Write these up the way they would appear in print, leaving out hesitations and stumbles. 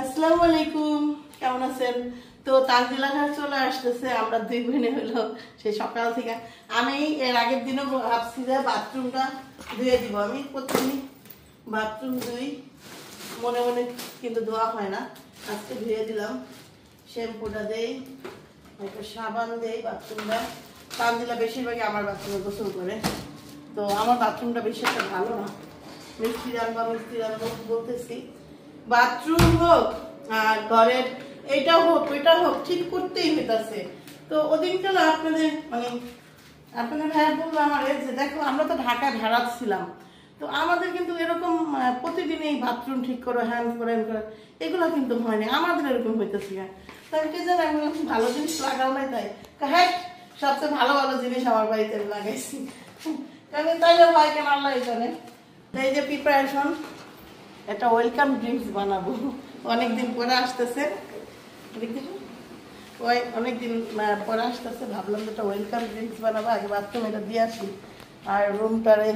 আসসালামু আলাইকুম, কেমন আছেন? তো তানজিলা চলে আসতেছে, আমরা দুই বোনে হলো সেই সকাল থেকে। আমি এর আগের দিনও ভাবছি যে বাথরুমটা ধুয়ে দিব। আমি প্রতিদিন বাথরুম ধুই মনে মনে, কিন্তু ধোয়া হয় না। আজকে ধুয়ে দিলাম, শ্যাম্পুটা দেই, একটা সাবান দেই বাথরুমটা। তানজিলা বেশিরভাগই আমার বাথরুমে গোসল করে, তো আমার বাথরুমটা বেশি একটা ভালো না। মিস্ত্রি আনবো বলতেছি, বাথরুম হোক আর ঘরের এটা হোক ওইটা হোক ঠিক করতেই হইতাছে। তো ওদিনটা না আপনাদের ভাইয়া বললো আমার যে দেখো আমরা তো ঢাকায় ভাড়া ছিলাম, তো আমাদের কিন্তু এরকম প্রতিদিনই বাথরুম ঠিক করো, হ্যান্ড করে এগুলো কিন্তু হয়নি, আমাদের এরকম হইতেছে। তাই কে জানে আমি ভালো জিনিস লাগাও নাই, তাই হ্যাঁ সবচেয়ে ভালো ভালো জিনিস আমার বাড়িতে লাগাইছি। কারণ তাইলে ভাই কেন আল্লাহ জানে। এই যে প্রিপারেশন, একটা ওয়েলকাম ড্রিঙ্কস বানাবো, অনেকদিন পরে আসতেছে, ওই অনেকদিন পরে আসতেছে, ভাবলাম একটা ওয়েলকাম ড্রিঙ্কস বানাবো। আগে বাথরুম এটা দিয়ে আসি আর রুমটারে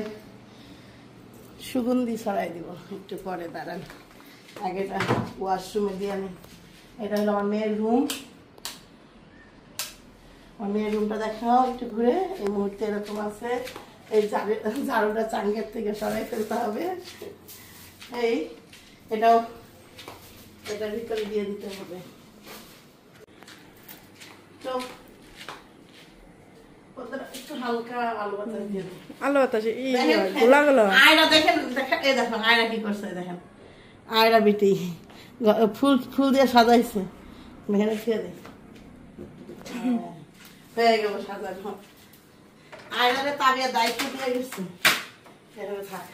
সুগন্ধি ছড়াই দিব একটু পরে, দাঁড়ান আগে এটা ওয়াশরুমে দিয়ে আনি। এটা হলো আমার মেয়ের রুম, আমার মেয়ের রুমটা দেখাও একটু ঘুরে। এই মুহূর্তে এরকম আছে, এই ঝাড়ুটা চাঙ্গের থেকে সরাই ফেলতে হবে। এই এটাও এটার ভিতরে দিয়ে দিতে হবে। তো একটু হালকা আলু বাতাস দিয়ে দিই, আলু বাতাসে গোলাগুলো আয়রা দেখেন, এই দেখেন আয়রা কি করছে, দেখেন আয়রা বিটি ফুল ফুল দিয়ে সাজাইছে, এখানে খেয়ে দিই হয়ে গেল সাজানো। আয়রারে তাবিয়া দায়িত্ব দিয়ে গেছে, এভাবে থাক,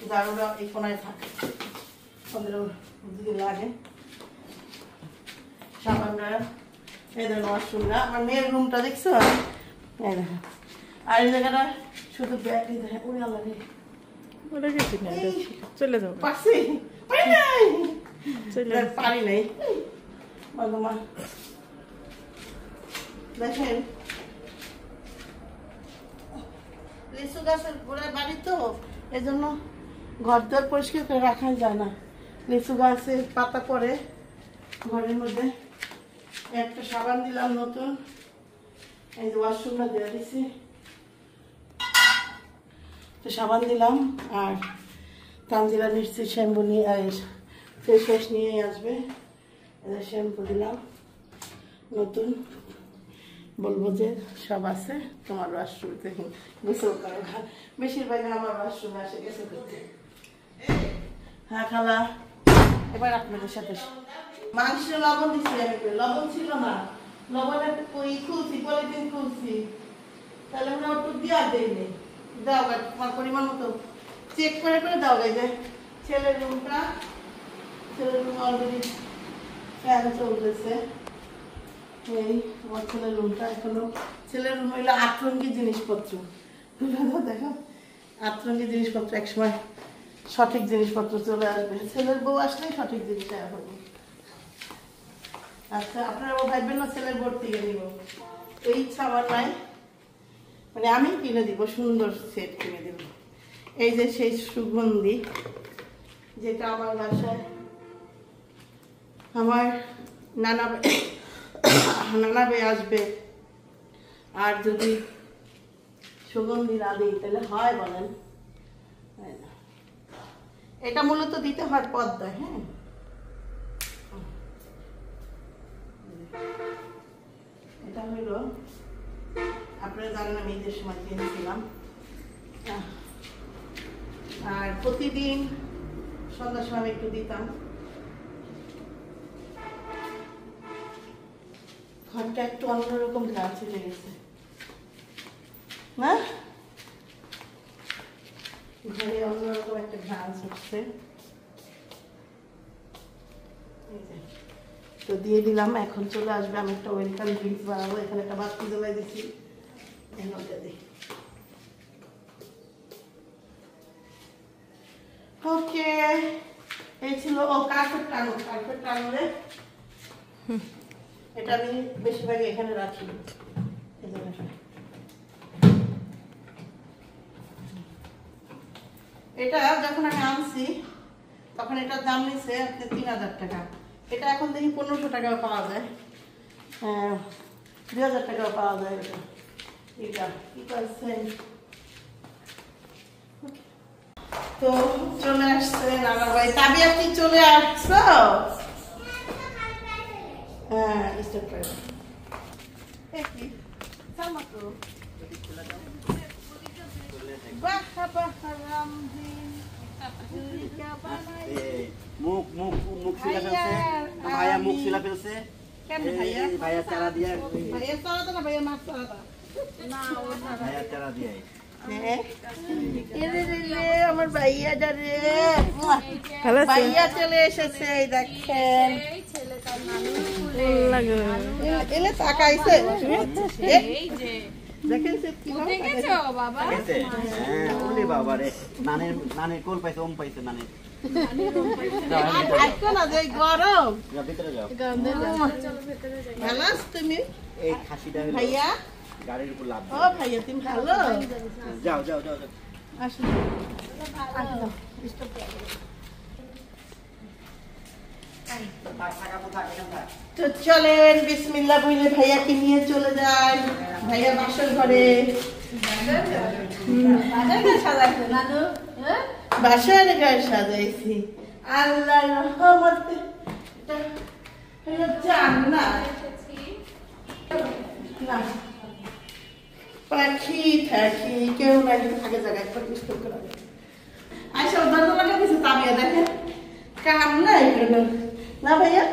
দারুরা এই কোনায় থাক, ওদের দিকে লাগে সাবানটা। এই দেখেন ওয়াশরুমটা, আমার মেয়ের রুমটা দেখছো, এই দেখেন। আর এই জায়গাটা শুধু ব্যাগ দেখেন, ওই আলাদা চলে যাবো, পারছি পারি নাই। দেখেন লিচু গাছের গোড়ায় বাড়ি তো, এই জন্য ঘর দর পরিষ্কার করে রাখা যায় না, লিচু গাছের পাতা পড়ে ঘরের মধ্যে। একটা সাবান দিলাম নতুন, এই যে ওয়াশরুমটা দিয়ে দিছি, তো সাবান দিলাম। আর তানজিলা নিশ্চিত শ্যাম্পু নিয়ে ফেস ওয়াশ নিয়ে আসবে, শ্যাম্পু দিলাম নতুন, বলবো যে সব আছে তোমার ওয়াশরুম থেকে গোসল করো। বেশিরভাগ আমার ওয়াশরুমে আসে গেছে করতে। হ্যাঁ খালা, এবার আপনাদের সাথে মাংস লবণ দিচ্ছি, আমি লবণ ছিল না, লবণের ওই খুলছি, পলিথিন খুলছি, তাহলে আমরা একটু দিয়ে দেয়নি, দাও তোমার পরিমাণ মতো চেক করে করে দাও। এই যে ছেলের রুমটা, ছেলের রুম অলরেডি ফ্যান চলতেছে। এই আমার ছেলের রুমটা এখনো, ছেলের রুম হইলো আটরঙ্গি জিনিসপত্র, দেখো আটরঙ্গি জিনিসপত্র, একসময় সঠিক জিনিসপত্র চলে আসবে, ছেলের বউ আসলেই সঠিক জিনিস হবে। আচ্ছা আপনারা ভাববেন না ছেলের বোর্ড থেকে নিব, এই ইচ্ছা আমার নাই, মানে আমি কিনে দিব, সুন্দর সেট কিনে দিব। এই যে সেই সুগন্ধি, যেটা আমার বাসায় আমার নানা ভাই আসবে, আর যদি সুগন্ধি না দিই তাহলে হয় বলেন? এটা মূলত দিতে হয় পদ্মা। হ্যাঁ এটা হইল, আপনারা জানেন আমি ঈদের সময় কিনেছিলাম। আর প্রতিদিন সন্ধ্যার সময় আমি একটু দিতাম। ঘরটা একটু অন্যরকম ঘ্রাণ ছেড়ে গেছে না, ঘরে অন্যরকম একটা ঘ্রাণ ছুটছে। তো দিয়ে দিলাম, এখন চলে আসবে, আমি একটা ওয়েলকাম ড্রিঙ্কস বানাবো। এখানে একটা বাতি জ্বালাই দিচ্ছি, ওকে। এই ছিল ও কার্পেট টাঙলে, এটা আমি বেশিরভাগই এখানে রাখি। এটা যখন আমি আনছি তখন এটার দাম নিচ্ছে 3000 টাকা। এটা এখন দেখি 1500 টাকাও পাওয়া যায়, 2000 টাকাও পাওয়া যায়। এটা কি করছেন? তো চলে আসছে নানা ভাই। তাবিয়া কি চলে আসছো? হ্যাঁ, স্টার্ট করে কি সামাতো বাহ বাহ রামদিন মুখ মুখ মুখ ছিলা ফেলছে ভাইয়া, মুখ ছিলা ফেলছে। কেন ভাইয়া? ভাইয়া চারা দিয়া, ভাইয়া চালাতো না, ভাইয়া মাছ চালাতো না। ভাইয়া চারা দিয়া। আমার ভাইয়াটা রে, ভালো আছে? ভাইয়া চলে এসেছে, এই দেখেন। এলে তাকাইছে, দেখেন সে কিভাবে তাকাইছে। হ্যাঁ, ওরে বাবা রে, নানের কোল পাইছে, ওম পাইছে নানের। আজকে না যে গরম, যাও ভিতরে যাও। ভালো আছো তুমি? এই খাসিটা হলো ভাইয়া, গাড়ির উপর লাভ। ও ভাইয়া তুমি ভালো? যাও যাও যাও যাও। আসুন, আসুন, স্টপ করো। তো চলেন বিসমিল্লাহ বলে ভাইয়াকে নিয়ে চলে যাই। ভাইয়া বাসর ঘরে, বাসার ঘর সাজাইছি আল্লাহর রহমতে। এটা হলো জান্নাত। না পাখি থাকি কেউ নাই, আগে জায়গায় স্টপ করা। আচ্ছা দরজা লাগা কিছু তাবিয়া দেখেন, কাম নাই কোনো না ভাইয়া।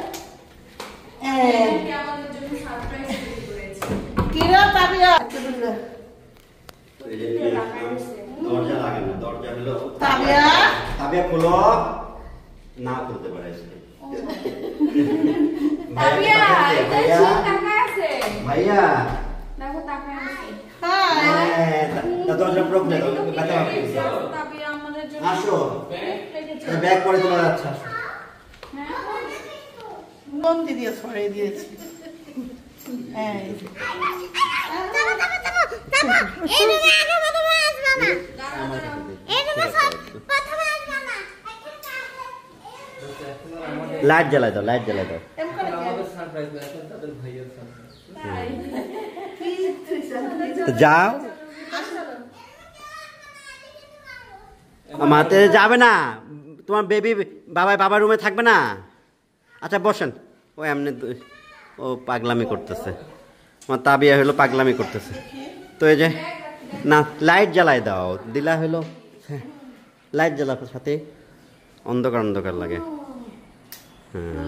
কিরা তাবিয়া দরজা লাগে না, দরজা হলো তাবিয়া, তাবিয়া খোলো না, খুলতে পারে। ভাইয়া ভাইয়া দরজা প্রবলেম আসো, ব্যাগ পরে তোলা যাচ্ছে। বন্দি দিয়ে সরাই দিয়েছি। লাইট জ্বালাই দাও, লাইট জ্বালাই দাও। যাও, মাতে যাবে না, তোমার বেবি বাবার রুমে থাকবে না। আচ্ছা বসেন, ও এমনি ও পাগলামি করতেছে, আমার তাবিয়া হলো পাগলামি করতেছে। তো এই যে না, লাইট জ্বালাই দাও, দিলা হলো লাইট জ্বালার সাথে অন্ধকার অন্ধকার লাগে। হ্যাঁ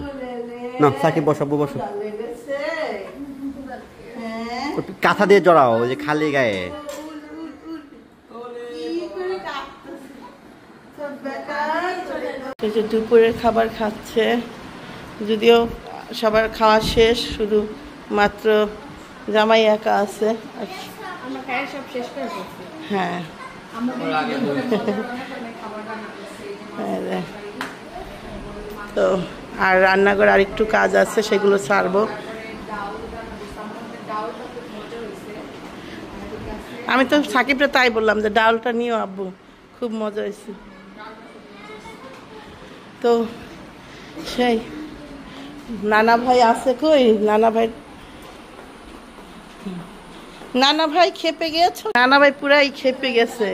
না সাকিব বসো, বসো, কাঁথা দিয়ে জড়াও, ওই যে খালি গায়ে। দুপুরের খাবার খাচ্ছে, যদিও সবার খাওয়া শেষ, শুধু মাত্র জামাই একা আছে। হ্যাঁ তো আর রান্নাঘরে আরেকটু কাজ আছে, সেগুলো ছাড়বো। আমি তো সাকিবটা তাই বললাম যে ডালটা নিও আব্বু, খুব মজা হয়েছে। তো সেই নানা ভাই আছে কই? নানা ভাই খেপে গেছে, নানা ভাই পুরাই খেপে গেছে।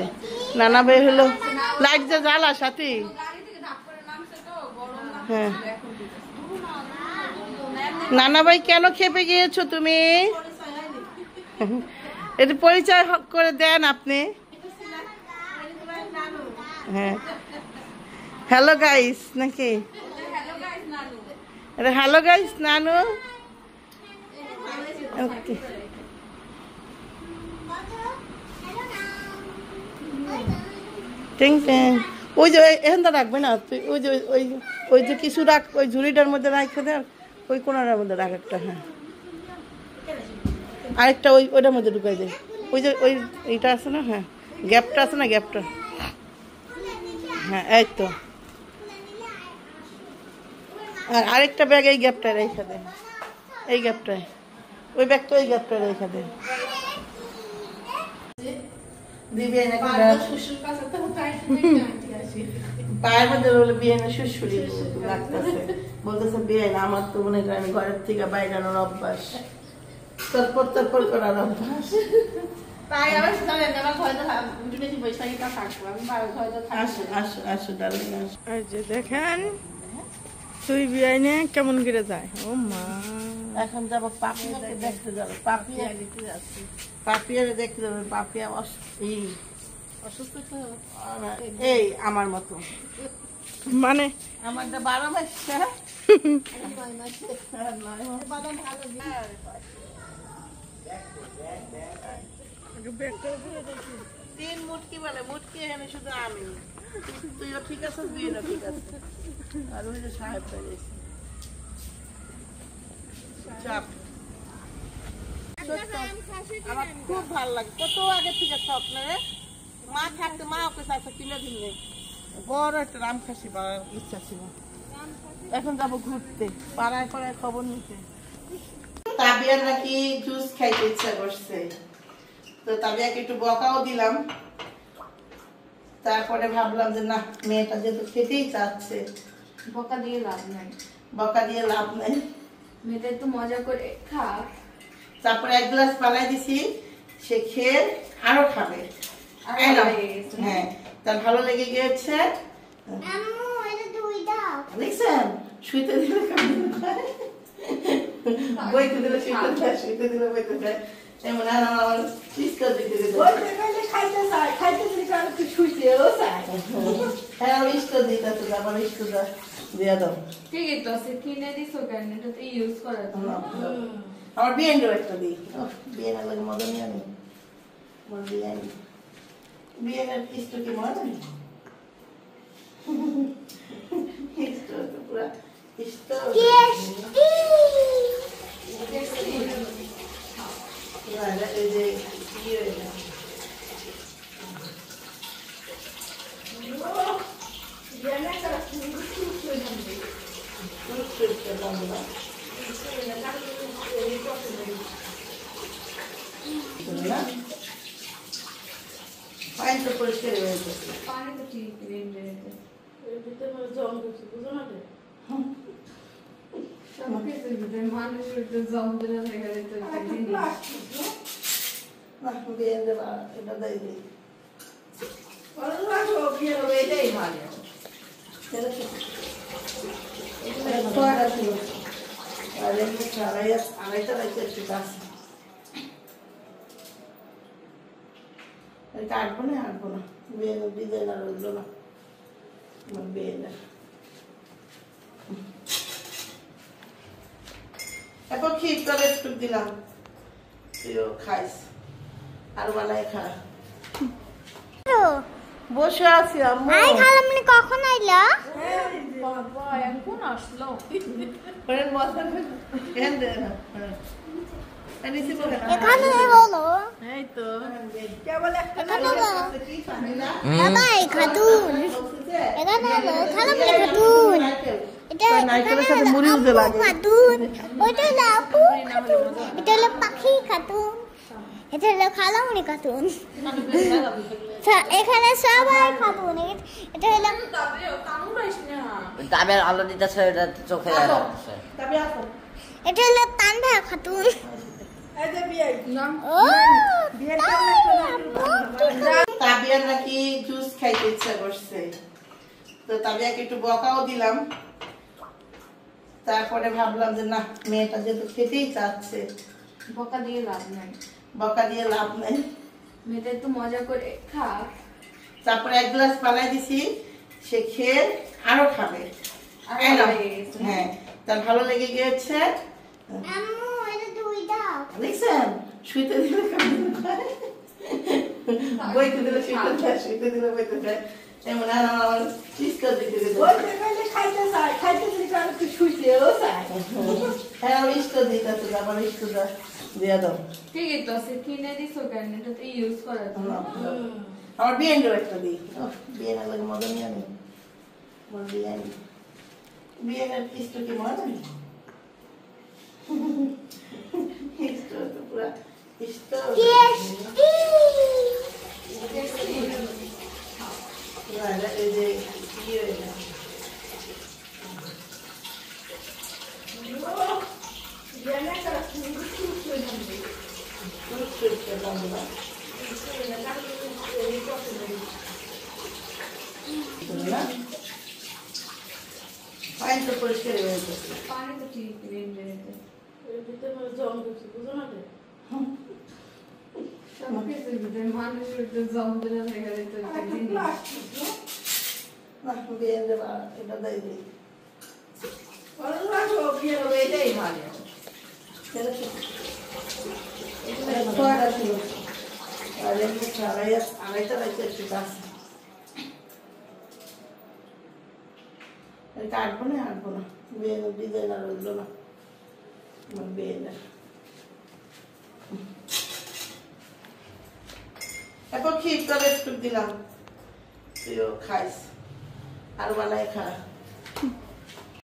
নানা ভাই হলো লাইট যে জ্বালা সাথে। হ্যাঁ নানা ভাই কেন খেপে গিয়েছো তুমি? এটা পরিচয় করে দেন আপনি। হ্যাঁ হ্যালো গাইস নাকি? এটা হ্যালো গাইস নানু। ওকে ওই যে এখানটা রাখবে না তুই, ওই যে ওই যে কিছু রাখ, ওই ঝুড়িটার মধ্যে রাখতে দেন, ওই কোনাটার মধ্যে রাখ একটা। হ্যাঁ আরেকটা ওইটার মধ্যে ঢুকাই দেয়, ওই যে ওই এইটা আছে না, হ্যাঁ গ্যাপটা আছে না, গ্যাপটা। হ্যাঁ এই তো, আর আরেকটা ব্যাগ এই গ্যাপটায় রেখে দেন, এই গ্যাপটায়, ওই ব্যাগটা ওই গ্যাপটায় রেখে দেন। দিবে নাকি শ্বশুর কাছে তো পায়ের মধ্যে বলে বিয়ে না শুশুরি লাগতেছে, বলতেছে বিয়ে না, আমার তো মনে করেন ঘরের থেকে বাইরানোর অভ্যাস, তরপর করার অভ্যাস। তাই আবার জানেন আমার হয়তো একটু বেশি বৈশাখীটা থাকবো, আমি হয়তো আসো আসো আসো ডার্লিং আসো। এই যে দেখেন তুই বিয়ে নিয়ে কেমন করে যায়। ও মা, এখন যাবো পাপিয়াকে দেখতে যাবো, পাপিয়া দিতে যাচ্ছি। পাপিয়ারে দেখতে যাবো। পাপিয়া অসুস্থ তো এই আমার মতো, মানে আমারটা 12 মাস। বাদাম ভালো দিয়ে তিন মুটকি বলে, মুটকি এখানে শুধু আমি, তুইও ঠিক আছে, বিয়েও ঠিক আছে, আর ওই যে সাহেব পেয়েছে চাপ। আমার খুব ভালো লাগে, কত আগে থেকে স্বপ্নে মা থাকতে মা ওকে চাষা কিনে দিলে বড় একটা রাম খাসি পাওয়ার ইচ্ছা ছিল। এখন যাবো ঘুরতে, পাড়ায় পাড়ায় খবর নিতে। তাবিয়ার নাকি জুস খাইতে ইচ্ছা করছে, তো তাবিয়াকে একটু বকাও দিলাম। তারপরে ভাবলাম যে না, মেয়েটা যেহেতু খেতেই চাচ্ছে, বকা দিয়ে লাভ নাই, বকা দিয়ে লাভ নাই, মেয়েটা একটু মজা করে খা। তারপরে 1 গ্লাস পালাই দিছি, সে খেয়ে আরো খাবে। হ্যাঁ, তার ভালো লেগে গিয়েছে। দেখছেন, শুইতে দিলে বইতে দিলে শুইতে দেয়, শুইতে দিলে বইতে দেয়, এমন আমার ইস্টার দিতে দিতে হ্যাঁ, আমার ইস্টার দিতে আমার ইস্টার দিয়ে দাও। ঠিকই তো আছে, কিনে দিছো কেন? এটা তো ইউজ করার জন্য। আমার বিয়েন্ডও একটা দিই, বিয়ে না লাগে মজা নিয়ে আনি, বিয়ের ইষ্ট কি মজা নেই, ইষ্ট তো পুরা ইষ্ট। এই যে ইয়ে পানি তো পরিষ্কার হয়ে গেছে, পানি তো ঠিক রেঞ্জে সবকিছুর ভিতরে মানুষের তো জমজনা হয়ে গেলে তো জিনিস। না বিয়ে দেবা এটা দেয় দিই। এটাই ভালো। কাটবো না, আঁটবো না, বিয়ে ডিজাইন আর হইলো না আমার বিয়ে। এখন ক্ষীর করে একটু দিলাম, তুইও খাইস, আর বানাই খা। বসে আছি আম্মু। আই খালামনি কখন আইলা? বাবা এখন আসলো। এখানে হলো। এই তো এখানে হলো। বাবা এই খাতুন। এখানে হলো খালামনি খাতুন। এটা নারকেলের সাথে মুড়িও যে লাগে। খাতুন। ওটা হলো আপু খাতুন। এটা হলো পাখি খাতুন। এটা হলো খালামনি খাতুন। এখানে সবাই খাতুন। এটা হলো ডাবের আলো দিতেছে, এটা চোখে যাচ্ছে। এটা হলো তানভা খাতুন। ও তাবিয়ার নাকি জুস খাইতে ইচ্ছা করছে, তো তাবিয়াকে একটু বকাও দিলাম। তারপরে ভাবলাম যে না, মেয়েটা যেহেতু খেতেই চাচ্ছে, বকা দিয়ে লাভ নাই, বকা দিয়ে লাভ নাই, মেয়েটা একটু মজা করে খা। তারপরে 1 গ্লাস পালাই দিছি, সে খেয়ে আরো খাবে। হ্যাঁ, তার ভালো লেগে গিয়েছে। আম্মু এটা দুই দাও। দেখছেন, শুইতে দিলে বইতে দিলে শুইতে দেয়, শুইতে দিলে বইতে দেয়, এমন আমার ইস্টার দিতে দিতে হ্যাঁ, আমার ইস্টার দিতে আমার ইস্টার দিয়ে দাও। ঠিকই তো আছে, কিনে দিছো কেন? এটা তো ইউজ করার জন্য। আমার বিয়েন্ডও একটা দিই, বিয়ে না লাগে মজা নিয়ে আনি, বিয়ের ইষ্ট কি মজা নেই, ইষ্ট তো পুরা ইষ্ট। এই যে কি হয়ে গেল পানি তো পরিষ্কার হয়ে গেছে পানি তো ঠিক রেঞ্জে জল দিচ্ছে বুঝো না রে সবকিছুর ভিতরে মানুষের তো জম দিলে হয়ে গেলে তো একটা জিনিস না বিয়ে দেবা এটা দেয় দিই এটাই ভালো কাটবো না আঁটবো না বিয়ে ডিজাইনার হইলো না আমার বিয়ে এখন খির করে একটু দিলাম তুইও খাইস আর বানাই খা